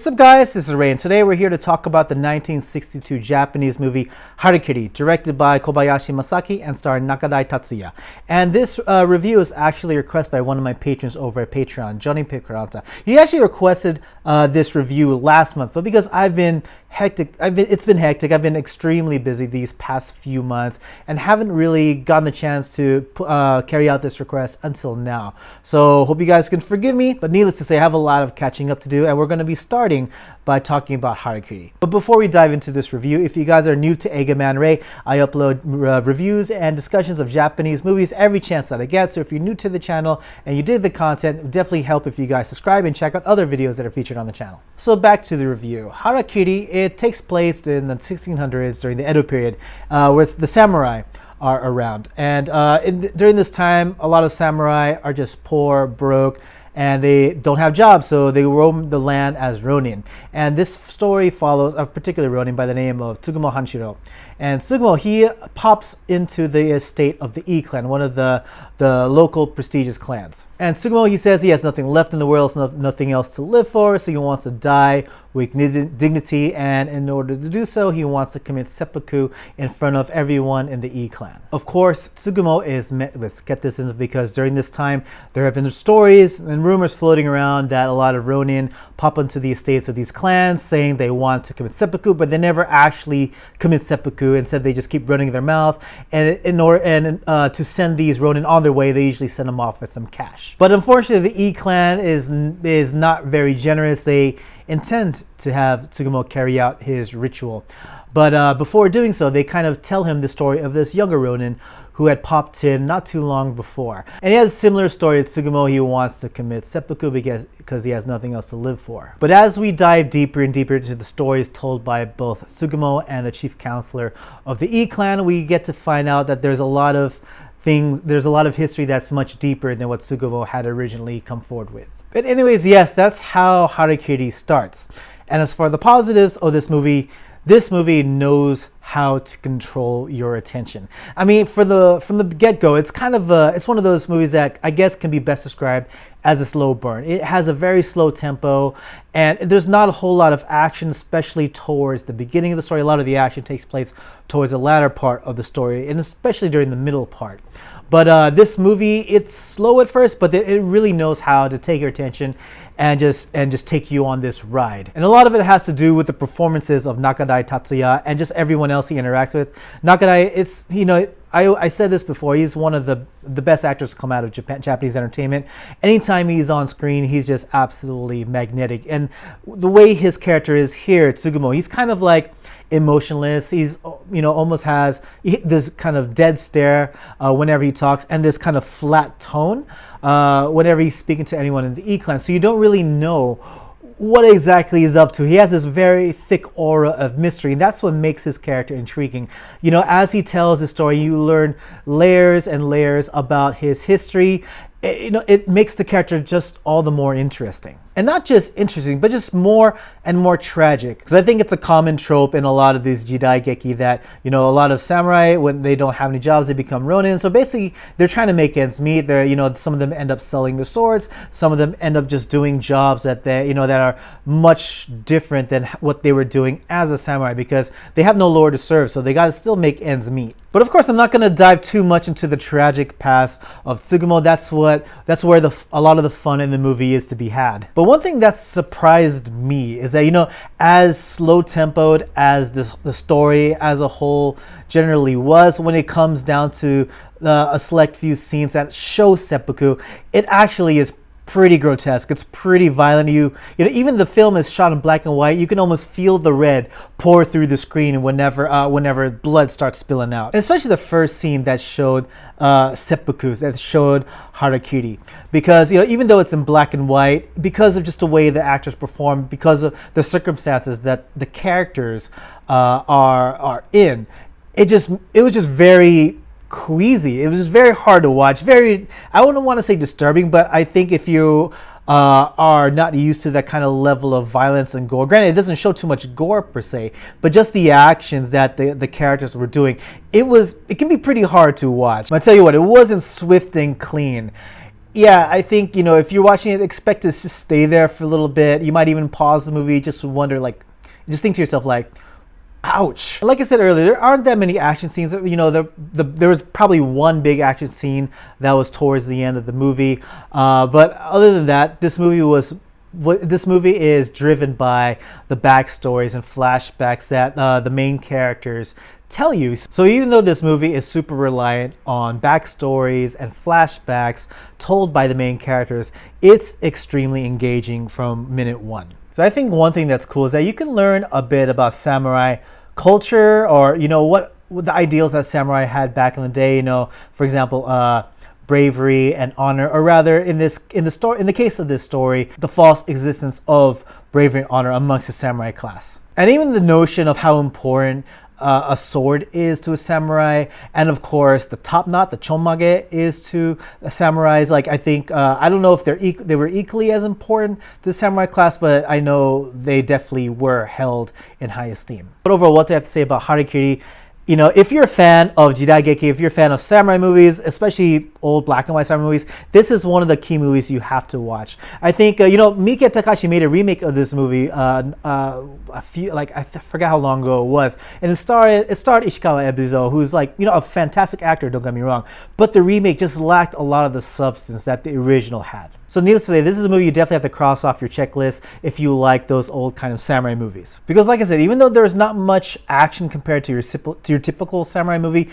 What's up guys, this is Ray and today we're here to talk about the 1962 Japanese movie Harakiri, directed by Kobayashi Masaki and starring Nakadai Tatsuya. And this review is actually requested by one of my patrons over at Patreon, Johnny Picaranta. He actually requested this review last month, but because I've been hectic, it's been hectic, I've been extremely busy these past few months and haven't really gotten the chance to carry out this request until now. So hope you guys can forgive me, but needless to say, I have a lot of catching up to do and we're going to be starting by talking about Harakiri. But before we dive into this review, if you guys are new to Eiga-Man Ray, I upload reviews and discussions of Japanese movies every chance that I get. So if you're new to the channel and you dig the content, it would definitely help if you guys subscribe and check out other videos that are featured on the channel. So back to the review. Harakiri, it takes place in the 1600s during the Edo period, where the samurai are around. And during this time, a lot of samurai are just poor, broke, and they don't have jobs, so they roam the land as ronin. And this story follows a particular ronin by the name of Tsugumo Hanshiro. And Tsugumo, he pops into the estate of the E clan, one of the local prestigious clans. And Tsugumo, he says he has nothing left in the world, nothing else to live for, so he wants to die with dignity, and in order to do so, he wants to commit seppuku in front of everyone in the E clan. Of course, Tsugumo is met with skepticism because during this time, there have been stories and rumors floating around that a lot of ronin pop into the estates of these clans saying they want to commit seppuku, but they never actually commit seppuku. Instead, they just keep running their mouth, and to send these ronin on their way, they usually send them off with some cash. But unfortunately, the E clan is not very generous. They intend to have Tsugumo carry out his ritual, but before doing so, they kind of tell him the story of this younger ronin who had popped in not too long before. And he has a similar story to Tsugumo. He wants to commit seppuku because he has nothing else to live for. But as we dive deeper and deeper into the stories told by both Tsugumo and the chief counselor of the E clan, we get to find out that there's a lot of history that's much deeper than what Tsugumo had originally come forward with. But anyways, yes, that's how Harakiri starts. And as for the positives of this movie knows how to control your attention. I mean, from the get-go, it's one of those movies that I guess can be best described as a slow burn. It has a very slow tempo, and there's not a whole lot of action, especially towards the beginning of the story. A lot of the action takes place towards the latter part of the story, and especially during the middle part. But this movie, it's slow at first, but it really knows how to take your attention and just take you on this ride. And a lot of it has to do with the performances of Nakadai Tatsuya and just everyone else he interacts with. Nakadai, I said this before, he's one of the best actors to come out of Japanese entertainment. Anytime he's on screen, he's just absolutely magnetic. And the way his character is here, Tsugumo, he's kind of like emotionless. He's almost has this kind of dead stare whenever he talks, and this kind of flat tone whenever he's speaking to anyone in the E clan. So you don't really know what exactly he's up to. He has this very thick aura of mystery, and that's what makes his character intriguing. As he tells his story, you learn layers and layers about his history. It makes the character just all the more interesting. And not just interesting, but just more and more tragic. Because I think it's a common trope in a lot of these jidaigeki that, a lot of samurai, when they don't have any jobs, they become ronin. So basically, they're trying to make ends meet. Some of them end up selling their swords. Some of them end up just doing jobs that that are much different than what they were doing as a samurai, because they have no lord to serve. So they got to still make ends meet. But of course, I'm not going to dive too much into the tragic past of Tsugumo. That's where a lot of the fun in the movie is to be had. But one thing that surprised me is that, as slow-tempoed as the story as a whole generally was, when it comes down to a select few scenes that show seppuku, it actually is pretty grotesque. It's pretty violent. Even the film is shot in black and white. You can almost feel the red pour through the screen whenever blood starts spilling out. And especially the first scene that showed seppuku, that showed Harakiri, because even though it's in black and white, because of just the way the actors perform, because of the circumstances that the characters are in, it was just very queasy. It was just very hard to watch. I wouldn't want to say disturbing, but I think if you are not used to that kind of level of violence and gore, granted, it doesn't show too much gore per se, but just the actions that the characters were doing, it can be pretty hard to watch. But I tell you what, it wasn't swift and clean. Yeah, I think, if you're watching it, expect to just stay there for a little bit. You might even pause the movie just to wonder, like, just think to yourself, like, ouch. Like I said earlier, there aren't that many action scenes. There was probably one big action scene that was towards the end of the movie. But other than that, this movie is driven by the backstories and flashbacks that the main characters tell you. So even though this movie is super reliant on backstories and flashbacks told by the main characters, it's extremely engaging from minute one. So I think one thing that's cool is that you can learn a bit about samurai culture, or what the ideals that samurai had back in the day. For example, bravery and honor, or rather, in the case of this story, the false existence of bravery and honor amongst the samurai class, and even the notion of how important a sword is to a samurai, and of course the top knot, the chonmage, is to samurais. Like, I think I don't know if they were equally as important to the samurai class, but I know they definitely were held in high esteem. But overall, what do I have to say about Harakiri? If you're a fan of Jidaigeki, if you're a fan of samurai movies, especially old black and white samurai movies, this is one of the key movies you have to watch. I think, Miike Takahashi made a remake of this movie I forgot how long ago it was. And it starred Ishikawa Ebizo, who's a fantastic actor, don't get me wrong. But the remake just lacked a lot of the substance that the original had. So needless to say, this is a movie you definitely have to cross off your checklist if you like those old kind of samurai movies. Because like I said, even though there's not much action compared to your typical samurai movie,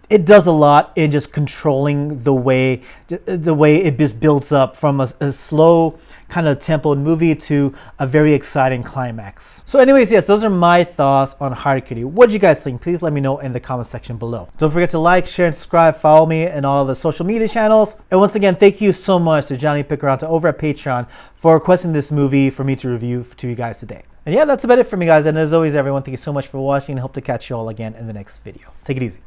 it does a lot in just controlling the way it just builds up from a slow kind of tempoed movie to a very exciting climax. So anyways, yes, those are my thoughts on Harakiri. What do you guys think? Please let me know in the comment section below. Don't forget to like, share, and subscribe. Follow me and all the social media channels. And once again, thank you so much to Johnny Picaranta over at Patreon for requesting this movie for me to review to you guys today. And yeah, that's about it for me, guys. And as always, everyone, thank you so much for watching, and hope to catch you all again in the next video. Take it easy.